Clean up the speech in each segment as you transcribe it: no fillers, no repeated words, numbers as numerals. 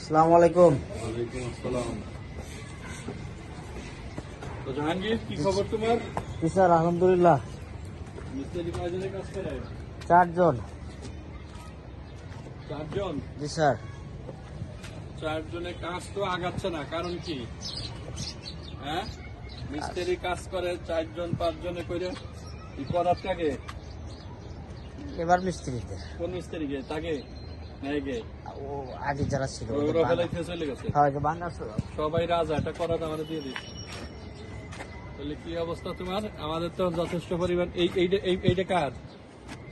আসসালামু আলাইকুম। ওয়ালাইকুম আসসালাম। তো জাহাঙ্গীর, কি খবর তোমার? জি স্যার, আলহামদুলিল্লাহ। মিস্ত্রি কয়জনে কাজ করে? 4 জন। 4 জন? জি স্যার। 4 জনে কাজ তো আগাচ্ছে না, কারণ কি? হ্যাঁ, মিস্ত্রি কাজ করে 4 জন 5 জনে করে কি করার থাকে? এবার মিস্ত্রিতে কোন মিস্ত্রিকে তাকে নাইকে ও আগে যারা ছিল ওরা ফেলাইতে চলে গেছে। হয় যে বাংলা সবাই রাজা, এটা করাটা আমাদের দিয়ে দিচ্ছে। তাহলে কি অবস্থা তোমার? আমাদের তো যথেষ্ট পরিমাণ এইটা কাজ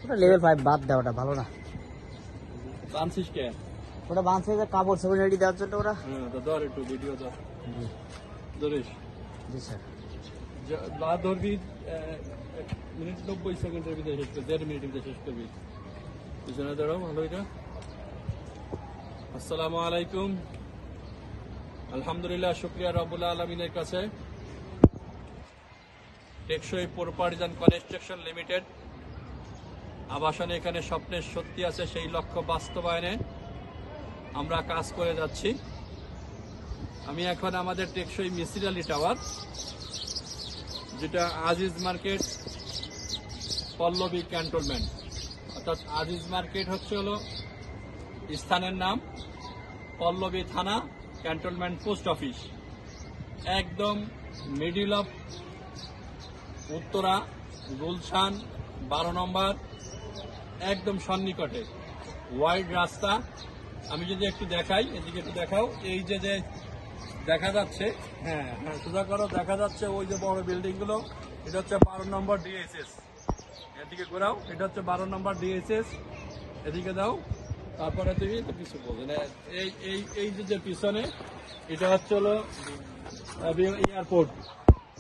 ওটা লেভেল 5 বাদ দেওয়াটা ভালো না। আনছিস কে? ওটা বাঁধছে যে কাপড় সাবুন রেডি দেওয়ার জন্য ওরা। হ্যাঁ, তো ধর একটু ভিডিও ধর। জি ধরিস জি স্যার। না ধরবি, 1 মিনিট 90 সেকেন্ডের ভিতরে শেষ করবি, 1.5 মিনিটের ভিতরে শেষ করবি। পিছনে দাঁড়াও, ভালো এটা। আসসালামু আলাইকুম। আলহামদুলিল্লাহ, শুকরিয়া রব্বুল আলমিনের কাছে। টেকসই প্রপার্টিজ অ্যান্ড কনস্ট্রাকশন লিমিটেড আবাসনে এখানে স্বপ্নের সত্যি আছে, সেই লক্ষ্য বাস্তবায়নে আমরা কাজ করে যাচ্ছি। আমি এখন আমাদের টেকসই মিসির আলী টাওয়ার, যেটা আজিজ মার্কেট পল্লবী ক্যান্টনমেন্ট, অর্থাৎ আজিজ মার্কেট হচ্ছে হলো স্থানের নাম, পল্লবী থানা, ক্যান্টনমেন্ট পোস্ট অফিস, একদম মিডিল অফ উত্তরা গুলশান 12 নম্বর, একদম সন্নিকটে ওয়াইড রাস্তা। আমি যদি একটু দেখাই, এদিকে একটু দেখাও, এই যে যে দেখা যাচ্ছে, হ্যাঁ হ্যাঁ সোজা করো, দেখা যাচ্ছে ওই যে বড় বিল্ডিং গুলো, এটা হচ্ছে 12 নম্বর ডিএসএস। এদিকে ঘোরাও, এটা হচ্ছে 12 নম্বর ডিএসএস, এদিকে দাও। তারপরে তুমি তো কিছু বলবে, এই এই এই যে পিছনে এটা হচ্ছে হলো এয়ারপোর্ট।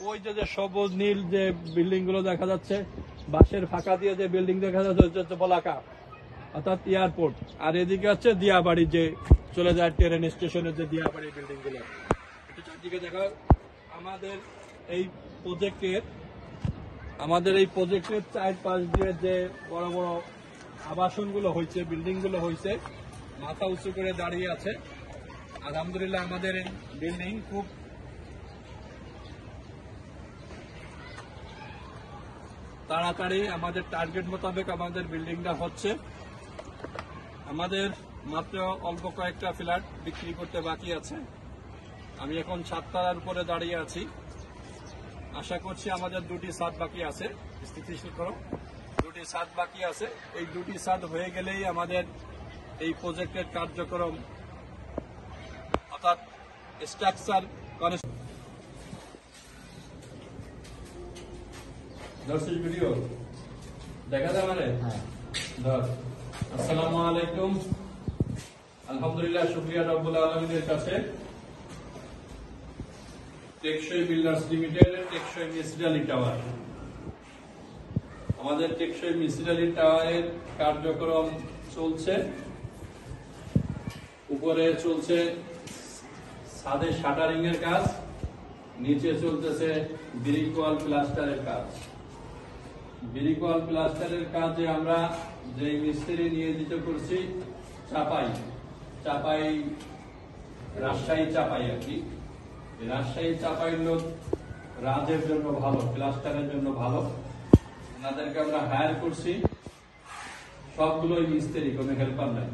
ওই যে যে সবুজ নীল যে বিল্ডিং গুলো দেখা যাচ্ছে, বাঁশের ফাঁকা দিয়ে যে বিল্ডিং দেখা যাচ্ছে, হচ্ছে বলাকা, অর্থাৎ এয়ারপোর্ট। আর এদিকে হচ্ছে দিয়াবাড়ি, যে চলে যায় ট্রেন স্টেশনের যে দিয়াবাড়ি বিল্ডিং গুলো, একটু চারদিকে দেখো। আমাদের এই প্রজেক্টের 4 পাশ দিয়ে যে বড় বড় আবাসন গুলো হয়েছে, বিল্ডিং গুলো হয়েছে, মাথা উঁচু করে দাঁড়িয়ে আছে। আলহামদুলিল্লাহ, আমাদের এই বিল্ডিং খুব তাড়াতাড়ি আমাদের টার্গেট মোতাবেক আমাদের বিল্ডিংটা হচ্ছে। আমাদের মাত্র অল্প কয়েকটা ফ্ল্যাট বিক্রি করতে বাকি আছে। আমি এখন 7 তলার উপরে দাঁড়িয়ে আছি। আশা করছি আমাদের 2টি ছাদ বাকি আছে। স্থিতিশীল করো, 2টি ছাদ বাকি আছে। এই 2টি ছাদ হয়ে গেলেই আমাদের এই প্রজেক্টের কার্যক্রম, অর্থাৎ স্ট্রাকচার ভিডিও দেখা যায় মানে। আসসালামু আলাইকুম। আলহামদুলিল্লাহ, শুকরিয়া রব্বুল আলমিনের কাছে। টেকসই বিল্ডার্স লিমিটেড, টেকসই মিসির আলী টাওয়ার, আমাদের টেকসই মিসির আলী টাওয়ারের কার্যক্রম চলছে। উপরে চলছে ছাদে শাটারিং এর কাজ, নিচে চলতেছে ব্রিক ওয়াল প্লাস্টারের কাজ। ব্রিক ওয়াল প্লাস্টারের কাজে আমরা যে মিস্ত্রি নিয়োজিত করছি চাপাই রাজশাহী চাপাই আর কি। রাজশাহী চাপাই লোক রাজের জন্য ভালো, প্লাস্টারের জন্য ভালো, ওনাদেরকে আমরা হায়ার করছি। সবগুলোই মিস্ত্রি, কোনো হেল্পার নাই,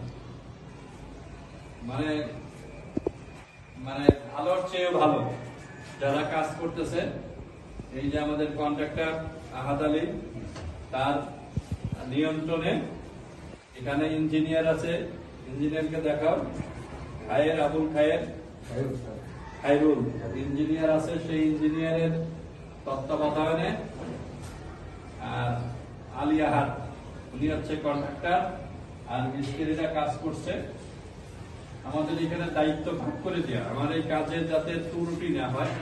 মানে মানে ভালোর চেয়ে ভালো যারা কাজ করতেছে। এই যে আমাদের কন্ট্রাক্টর আহাদ আলী, তার নিয়ন্ত্রণে এখানে ইঞ্জিনিয়ার আছে, ইঞ্জিনিয়ারকে দেখাও, আবুল খায়রুল ইঞ্জিনিয়ার আছে, সেই ইঞ্জিনিয়ারের তত্ত্বাবধানে। আর আলী আহাদ, উনি হচ্ছে কন্ট্রাক্টর, আর মিস্ত্রিরা কাজ করছে। আমাদের এখানে দায়িত্ব ভাগ করে দেওয়া, আমার এই কাজে যাতে ত্রুটি না হয়।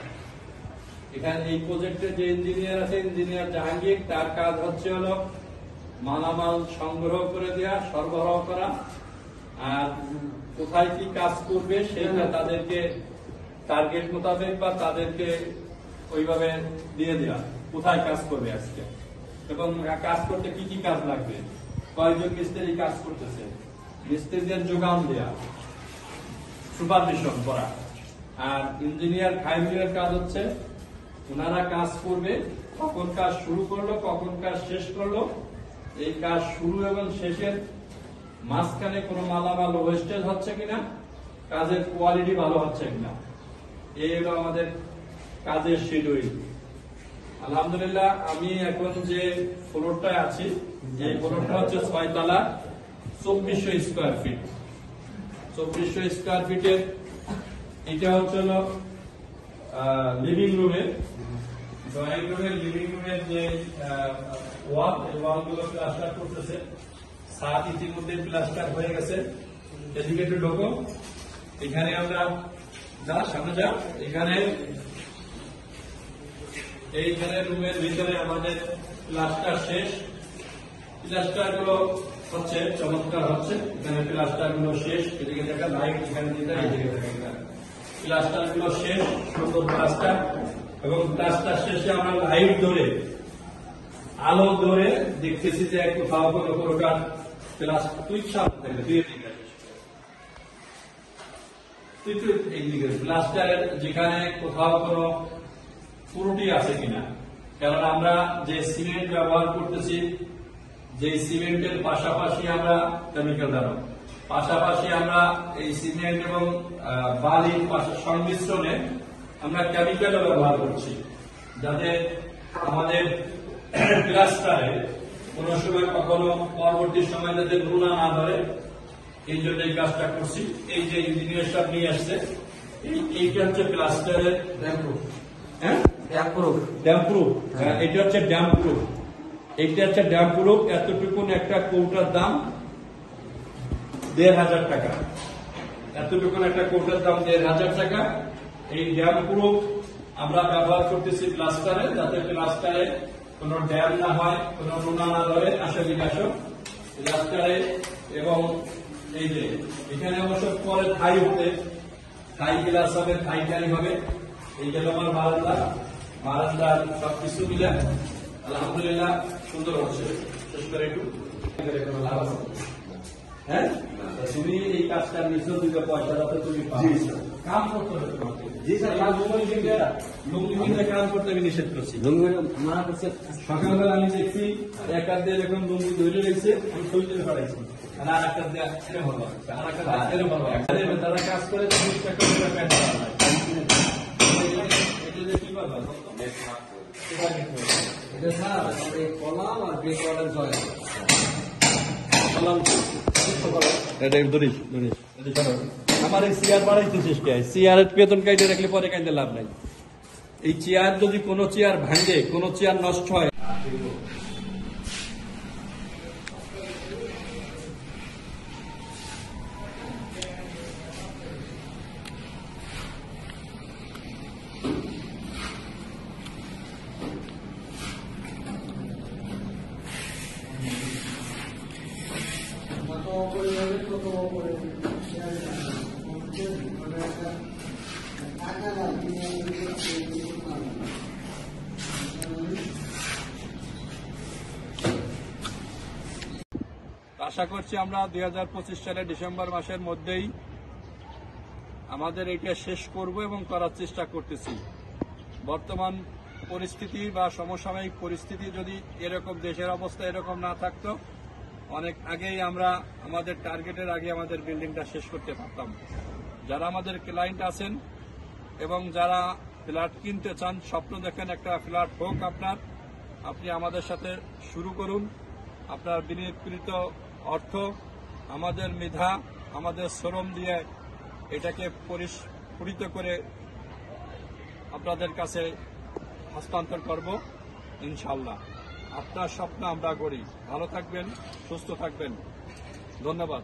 এখানে এই প্রজেক্টে যে ইঞ্জিনিয়ার আছে, ইঞ্জিনিয়ার জাহাঙ্গীর, তার কাজ হচ্ছে হলো মালামাল সংগ্রহ করে দেওয়া, সরবরাহ করা, আর কোথায় কি কাজ করবে সেটা তাদেরকে টার্গেট মোতাবেক বা তাদেরকে ওইভাবে দিয়ে দেওয়া, কোথায় কাজ করবে আজকে এবং কাজ করতে কি কি কাজ লাগবে, কয়জন মিস্ত্রি কাজ করতেছে, মিস্ত্রিদের যোগান দেওয়া। সুপারভিশন করা। আর ইঞ্জিনিয়ার খাইমিনের কাজ হচ্ছে ওনারা কাজ করবে, কখন কাজ শুরু করলো কখন কাজ শেষ করলো, এই কাজ শুরু এবং শেষের মাঝখানে কোনো মালামাল ওয়েস্টেজ হচ্ছে কিনা, কাজের কোয়ালিটি ভালো হচ্ছে কিনা, এই হলো আমাদের কাজের শিডিউল। আলহামদুলিল্লাহ আমি এখন যে ফ্লোরটায় আছি, এই ফ্লোরটা হচ্ছে 6 তলা, 2400 স্কোয়ার ফিট। 2400 স্কোয়ার ফিটের এটা হচ্ছে লিভিং রুমের, ড্রয়িং রুমের, লিভিং রুমের যে ওয়াল, এই ওয়াল গুলো প্লাস্টার করতেছে। ছাদ ইতিমধ্যে প্লাস্টার হয়ে গেছে। এদিকে একটু ঢোকো, এখানে আমরা যা সামনে যা, এখানে এইখানে রুমের ভিতরে আমাদের প্লাস্টার শেষ। প্লাস্টার গুলো হচ্ছে চমৎকার হচ্ছে, এখানে প্লাস্টার গুলো শেষ। এদিকে দেখা লাইট এখানে দিতে, এদিকে দেখা প্লাস্টার গুলো শেষ, সুন্দর প্লাস্টার। এবং প্লাস্টার শেষে আমরা লাইট ধরে, আলো ধরে দেখতেছি যে কোথাও কোনো প্রকার প্লাস্টার, তুই সামনে থেকে তুই এদিকে এইদিকে প্লাস্টারের যেখানে কোথাও কোনো ত্রুটি আছে কিনা। কারণ আমরা যে সিমেন্ট ব্যবহার করতেছি, যে সিমেন্টের পাশাপাশি আমরা কেমিক্যাল দ্বারা, পাশাপাশি আমরা এই সিমেন্ট এবং বালির সংমিশ্রণে আমরা কেমিক্যালও ব্যবহার করছি, যাতে আমাদের প্লাস্টারে কোন সময় কখনো পরবর্তী সময় যাতে নোনা না ধরে, এই জন্য এই কাজটা করছি। এই যে ইঞ্জিনিয়ার সব নিয়ে আসছে, এইটা হচ্ছে প্লাস্টারের ড্যাম্প-প্রুফ। হ্যাঁ, ড্যাম্প-প্রুফ, এটা হচ্ছে ড্যাম্প-প্রুফ। এইটা হচ্ছে ড্যাম্প-প্রুফ। এতটুকুন একটা কৌটার দাম 1500 টাকা। এতটুকুন একটা কৌটার দাম 1500 টাকা। এই ড্যাম্প-প্রুফ আমরা ব্যবহার করতেছি প্লাস্টারে, যাতে প্লাস্টারে কোনো ড্যাম না হয়, কোনো নোনা না ধরে, আসলে প্লাস্টারে। এবং এই যে এখানে অবশ্য পরে থাই উঠতে, থাই গ্লাস হবে, থাই টাই হবে। এই গেল আমার বারান্দা, বারান্দার সবকিছু মিলে আলহামদুলিল্লাহ সুন্দর হচ্ছে। শেষ করে একটু লাভ আছে। হ্যাঁ, তুমি এই কাজটা নিশ্চয় দিতে পয়সা, যাতে তুমি কাম করতে হবে তোমাকে। জি স্যার, লুঙ্গি কাম করতে আমি নিষেধ করছি। মানা করছে, সকালবেলা আমি দেখছি এক হাত দিয়ে যখন লুঙ্গি ধরে রয়েছে, আমি ছবি তুলে পাঠাইছি। আর এক হাত দিয়ে ছেড়ে ভালো, আর এক হাত ছেড়ে ভালো। যারা কাজ করে কলাম আর বেকওয়ার্ডের জয় কলাম। আমার এই চেয়ার বাড়াইতেছিস কে? চেয়ারের বেতন কাইতে রাখলে পরে কাইতে লাভ নাই। এই চেয়ার যদি কোনো চেয়ার ভাঙে, কোনো চেয়ার নষ্ট হয়, আশা করছি আমরা 2025 সালের ডিসেম্বর মাসের মধ্যেই আমাদের এটা শেষ করব এবং করার চেষ্টা করতেছি। বর্তমান পরিস্থিতি বা সমসাময়িক পরিস্থিতি যদি এরকম, দেশের অবস্থা এরকম না থাকতো, অনেক আগেই আমরা আমাদের টার্গেটের আগে আমাদের বিল্ডিংটা শেষ করতে পারতাম। যারা আমাদের ক্লায়েন্ট আছেন এবং যারা ফ্ল্যাট কিনতে চান, স্বপ্ন দেখেন একটা ফ্ল্যাট হোক আপনার, আপনি আমাদের সাথে শুরু করুন। আপনার বিনিয়োগকৃত অর্থ, আমাদের মেধা, আমাদের শ্রম দিয়ে এটাকে পরিস্ফুটিত করে আপনাদের কাছে হস্তান্তর করব ইনশাআল্লাহ। আপনার স্বপ্ন আমরা গড়ি। ভালো থাকবেন, সুস্থ থাকবেন। ধন্যবাদ।